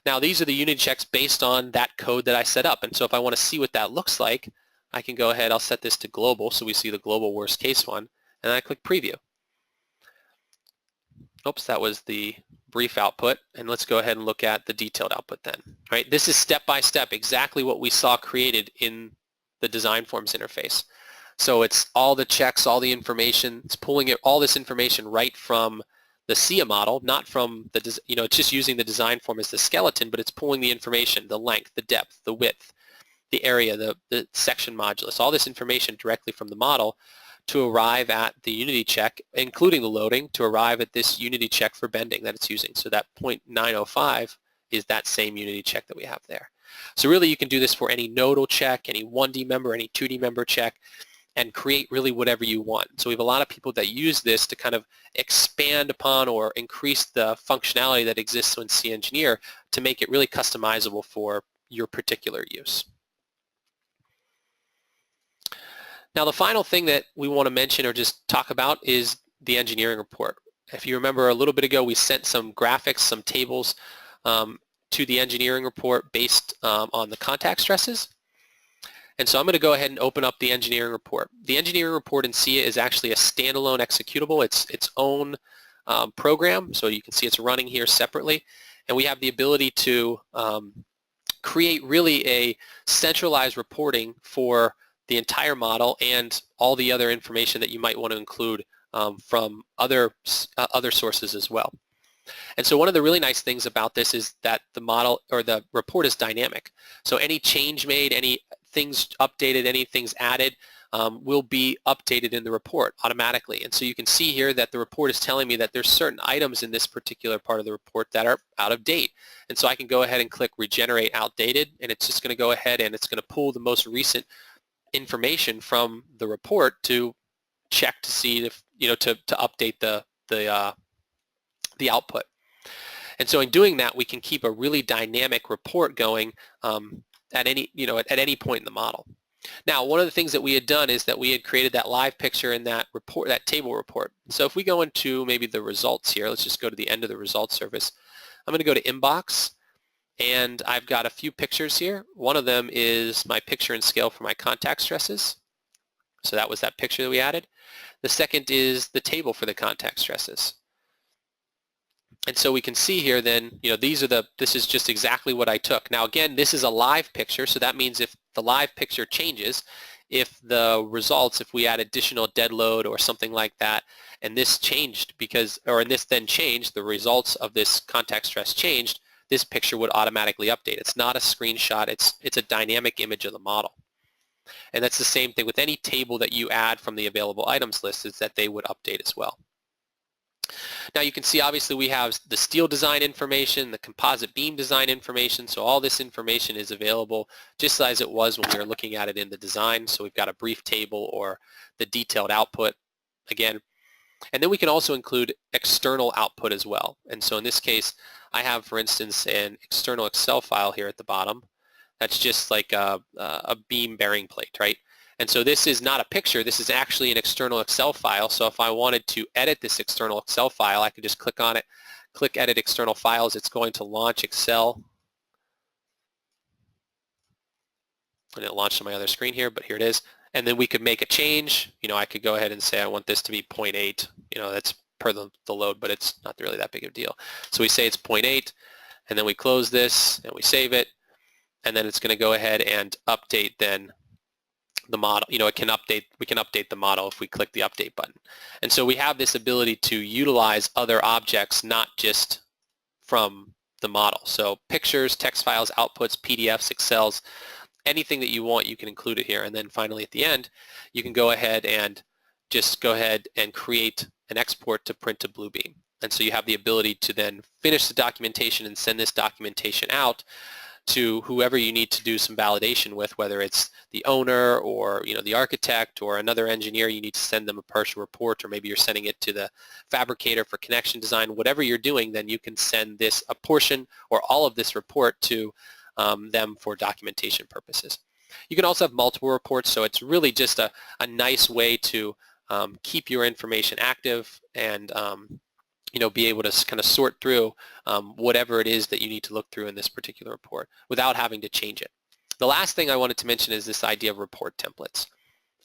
Now these are the unity checks based on that code that I set up. And so if I want to see what that looks like, I can go ahead, I'll set this to global so we see the global worst case one, and I click preview. Oops, that was the brief output, and let's go ahead and look at the detailed output then. Right, this is step by step exactly what we saw created in the design forms interface. So it's all the checks, all the information, it's pulling all this information right from the SCIA model, not from the, it's just using the design form as the skeleton, but it's pulling the information, the length, the depth, the width, the area, the section modulus, all this information directly from the model to arrive at the unity check, including the loading, to arrive at this unity check for bending that it's using. So that 0.905 is that same unity check that we have there. So really you can do this for any nodal check, any 1D member, any 2D member check, and create really whatever you want. So we have a lot of people that use this to kind of expand upon or increase the functionality that exists in SCIA Engineer to make it really customizable for your particular use. Now the final thing that we want to mention or just talk about is the engineering report. If you remember a little bit ago, we sent some graphics, some tables to the engineering report based on the contact stresses. And so I'm going to go ahead and open up the engineering report. The engineering report in SCIA is actually a standalone executable. It's its own program, so you can see it's running here separately. And we have the ability to create really a centralized reporting for the entire model and all the other information that you might want to include from other sources as well. And so one of the really nice things about this is that the model or the report is dynamic. So any change made, any things updated, any things added will be updated in the report automatically. And so you can see here that the report is telling me that there's certain items in this particular part of the report that are out of date. And so I can go ahead and click regenerate outdated, and it's just going to go ahead and it's going to pull the most recent information from the report to check to see if, to update the output. And so in doing that, we can keep a really dynamic report going at any point in the model. Now, one of the things that we had done is that we had created that live picture in that report, that table report. So if we go into maybe the results here, let's just go to the end of the results service. I'm going to go to Inbox, and I've got a few pictures here. One of them is my picture and scale for my contact stresses. So that was that picture that we added. The second is the table for the contact stresses. And so we can see here then, this is just exactly what I took. Now again, this is a live picture, so that means if the live picture changes, if the results, if we add additional dead load or something like that, and this changed and this then changed, the results of this contact stress changed, this picture would automatically update. It's not a screenshot, it's a dynamic image of the model. And that's the same thing with any table that you add from the available items list, is that they would update as well. Now you can see obviously we have the steel design information, the composite beam design information, so all this information is available just as it was when we were looking at it in the design. So we've got a brief table or the detailed output again. And then we can also include external output as well. And so in this case, I have, for instance, an external Excel file here at the bottom. That's just like a beam bearing plate, right? And so this is not a picture, this is actually an external Excel file. So if I wanted to edit this external Excel file, I could just click on it, click Edit External Files. It's going to launch Excel. And it launched on my other screen here, but here it is. And then we could make a change. I could go ahead and say I want this to be 0.8. That's per the load, but it's not really that big of a deal. So we say it's 0.8, and then we close this, and we save it. And then it's going to go ahead and update then the model. We can update the model if we click the update button. And so we have this ability to utilize other objects, not just from the model. So pictures, text files, outputs, PDFs, Excels, anything that you want, you can include it here. And then finally at the end, you can go ahead and just create an export to print to Bluebeam. And so you have the ability to then finish the documentation and send this documentation out to whoever you need to do some validation with, whether it's the owner or the architect or another engineer. You need to send them a partial report, or maybe you're sending it to the fabricator for connection design. Whatever you're doing, then you can send a portion or all of this report to them for documentation purposes. You can also have multiple reports, so it's really just a nice way to keep your information active and be able to kind of sort through whatever it is that you need to look through in this particular report without having to change it. The last thing I wanted to mention is this idea of report templates.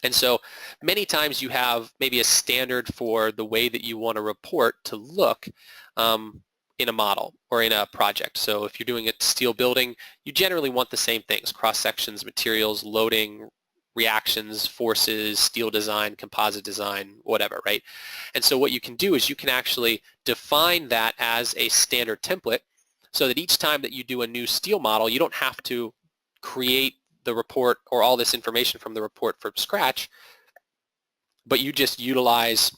And so many times you have maybe a standard for the way that you want a report to look in a model or in a project. So if you're doing a steel building, you generally want the same things: cross sections, materials, loading, reactions, forces, steel design, composite design, whatever, right? And so what you can do is you can actually define that as a standard template, so that each time that you do a new steel model, you don't have to create the report or all this information from the report from scratch, but you just utilize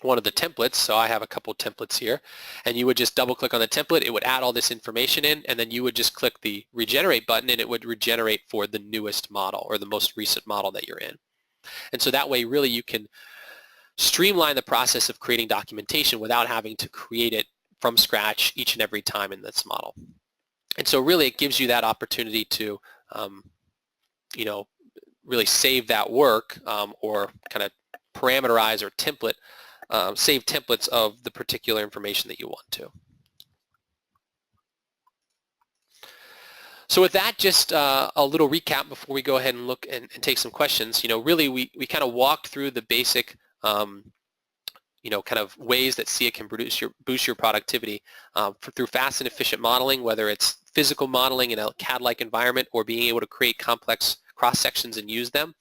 one of the templates. So I have a couple templates here, and you would just double click on the template, it would add all this information in, and then you would just click the regenerate button and it would regenerate for the newest model or the most recent model that you're in. And so that way really you can streamline the process of creating documentation without having to create it from scratch each and every time in this model. And so really it gives you that opportunity to really save that work or kind of parameterize or template save templates of the particular information that you want to. So with that, just a little recap before we go ahead and look and take some questions. Really we kind of walked through the basic kind of ways that SCIA can boost your productivity through fast and efficient modeling, whether it's physical modeling in a CAD-like environment or being able to create complex cross-sections and use them,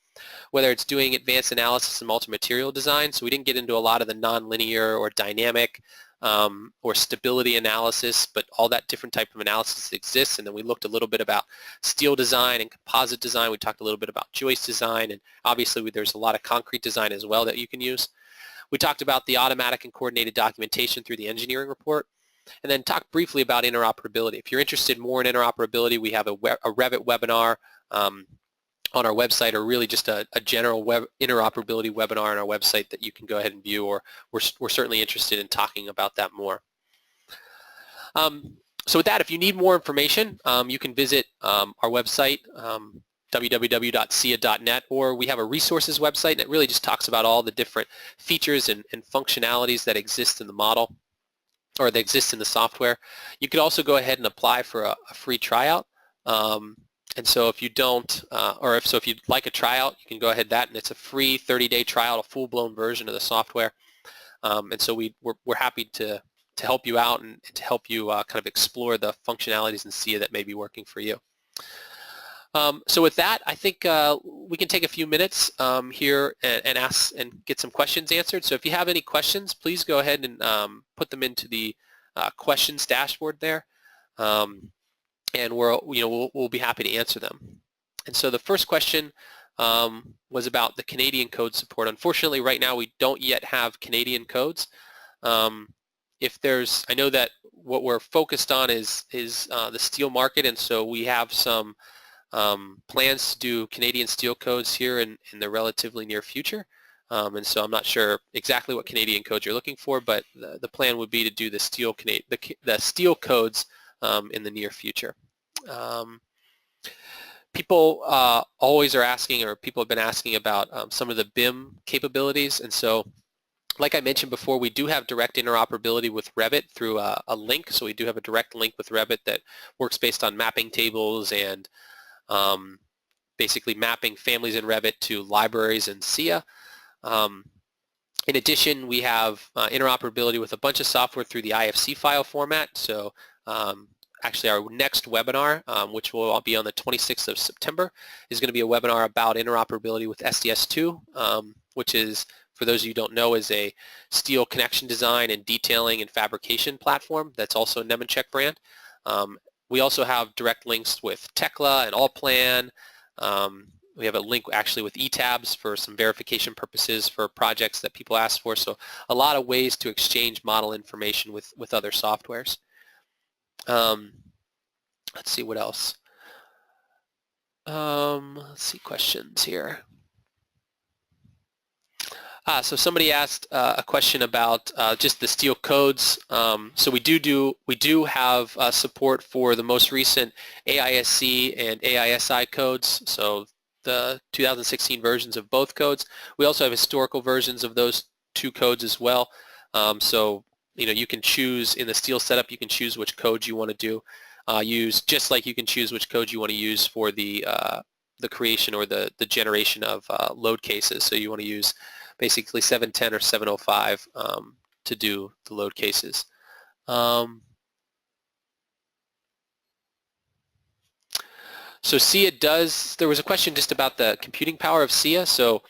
whether it's doing advanced analysis and multi-material design. So we didn't get into a lot of the nonlinear or dynamic or stability analysis, but all that different type of analysis exists. And then we looked a little bit about steel design and composite design. We talked a little bit about joist design, and obviously there's a lot of concrete design as well that you can use. We talked about the automatic and coordinated documentation through the engineering report, and then talked briefly about interoperability. If you're interested more in interoperability, we have a Revit webinar on our website, or really just a general interoperability webinar on our website that you can go ahead and view, or we're certainly interested in talking about that more. So with that, if you need more information, you can visit our website, www.scia.net, or we have a resources website that really just talks about all the different features and functionalities that exist in the model or that exist in the software. You could also go ahead and apply for a free tryout. And so if you don't, if you'd like a tryout, you can go ahead and it's a free 30-day trial, a full-blown version of the software. And so we're happy to help you out and to help you kind of explore the functionalities in SCIA that may be working for you. So with that, I think we can take a few minutes here and ask and get some questions answered. So if you have any questions, please go ahead and put them into the questions dashboard there, and we'll be happy to answer them. And so the first question was about the Canadian code support. Unfortunately, right now we don't yet have Canadian codes. I know that what we're focused on is the steel market, and so we have some plans to do Canadian steel codes here in the relatively near future. And so I'm not sure exactly what Canadian codes you're looking for, but the plan would be to do the steel codes in the near future. People always are asking, or people have been asking about some of the BIM capabilities, and so like I mentioned before, we do have direct interoperability with Revit through a link. So we do have a direct link with Revit that works based on mapping tables and basically mapping families in Revit to libraries in SCIA. In addition, we have interoperability with a bunch of software through the IFC file format. So actually our next webinar, which will be on the 26th of September, is going to be a webinar about interoperability with SDS2, which is, for those of you who don't know, is a steel connection design and detailing and fabrication platform that's also a Nemetschek brand. We also have direct links with Tekla and Allplan. We have a link actually with eTabs for some verification purposes for projects that people ask for. So a lot of ways to exchange model information with other softwares. Let's see what else. Let's see questions here. So somebody asked a question about just the steel codes. So we do have support for the most recent AISC and AISI codes. So the 2016 versions of both codes. We also have historical versions of those two codes as well. So you can choose in the steel setup. You can choose which code you want to do use, just like you can choose which code you want to use for the creation or the generation of load cases. So you want to use basically 710 or 705 to do the load cases. So SCIA there was a question just about the computing power of SCIA. So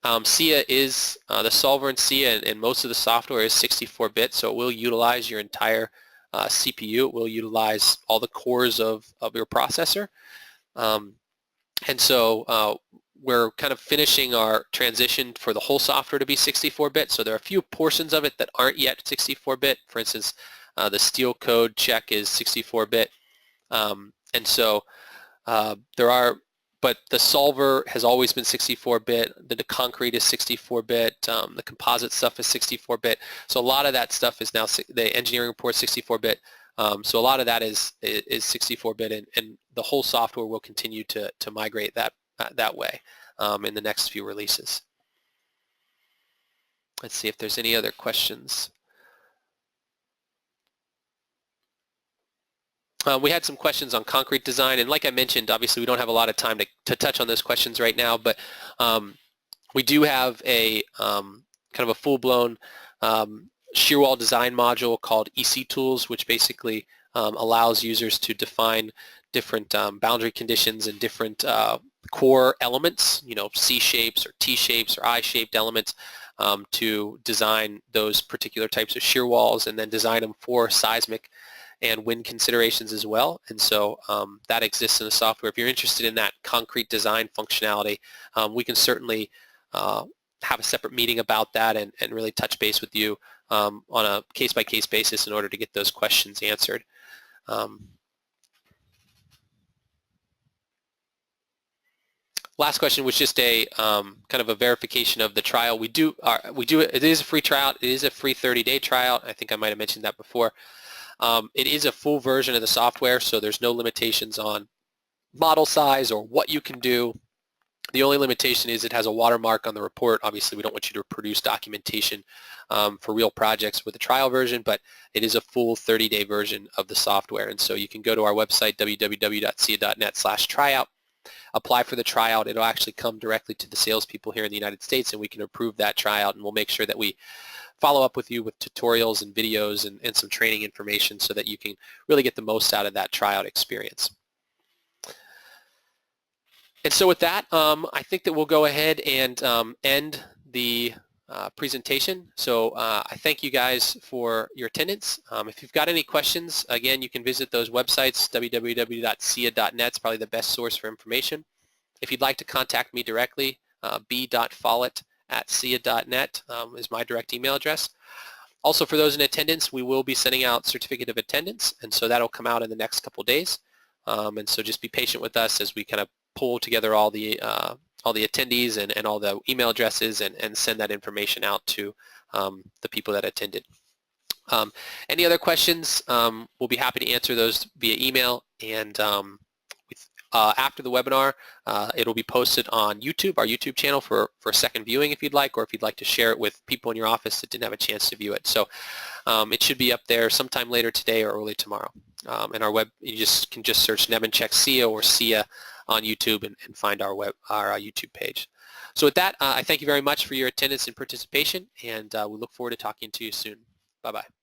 SCIA is, the solver in SCIA and most of the software is 64-bit, so it will utilize your entire CPU. It will utilize all the cores of your processor. And so we're kind of finishing our transition for the whole software to be 64-bit. So there are a few portions of it that aren't yet 64-bit. For instance, the steel code check is 64-bit. And so but the solver has always been 64-bit. The concrete is 64-bit. The composite stuff is 64-bit. So a lot of that stuff is now, the engineering report 64-bit. So a lot of that is 64-bit, and the whole software will continue to migrate that way in the next few releases. Let's see if there's any other questions. We had some questions on concrete design, and like I mentioned, obviously we don't have a lot of time to touch on those questions right now, but we do have a kind of a full-blown shear wall design module called EC Tools, which basically allows users to define different boundary conditions and different core elements, C shapes or T shapes or I shaped elements to design those particular types of shear walls and then design them for seismic and wind considerations as well. And so that exists in the software. If you're interested in that concrete design functionality, we can certainly have a separate meeting about that and really touch base with you on a case-by-case basis in order to get those questions answered. Last question was just a kind of a verification of the trial. It is a free trial. It is a free 30-day trial. I think I might have mentioned that before. It is a full version of the software, so there's no limitations on model size or what you can do. The only limitation is it has a watermark on the report. Obviously, we don't want you to produce documentation for real projects with the trial version, but it is a full 30-day version of the software. And so you can go to our website, www.scia.net/tryout, apply for the tryout. It'll actually come directly to the salespeople here in the United States, and we can approve that tryout, and we'll make sure that we follow up with you with tutorials and videos and some training information so that you can really get the most out of that tryout experience. And so with that, I think that we'll go ahead and end the presentation. So I thank you guys for your attendance. If you've got any questions, again, you can visit those websites. www.scia.net is probably the best source for information. If you'd like to contact me directly, b.follett@scia.net is my direct email address. Also, for those in attendance, we will be sending out certificate of attendance, and so that'll come out in the next couple days. And so just be patient with us as we kind of pull together all the attendees and all the email addresses and send that information out to the people that attended. Any other questions, we'll be happy to answer those via email, and after the webinar, it'll be posted on YouTube, our YouTube channel, for a second viewing if you'd like, or if you'd like to share it with people in your office that didn't have a chance to view it. So it should be up there sometime later today or early tomorrow. And our web, you can just search Nevenchek SCIA or SCIA on YouTube and find our YouTube page. So with that, I thank you very much for your attendance and participation, and we look forward to talking to you soon. Bye-bye.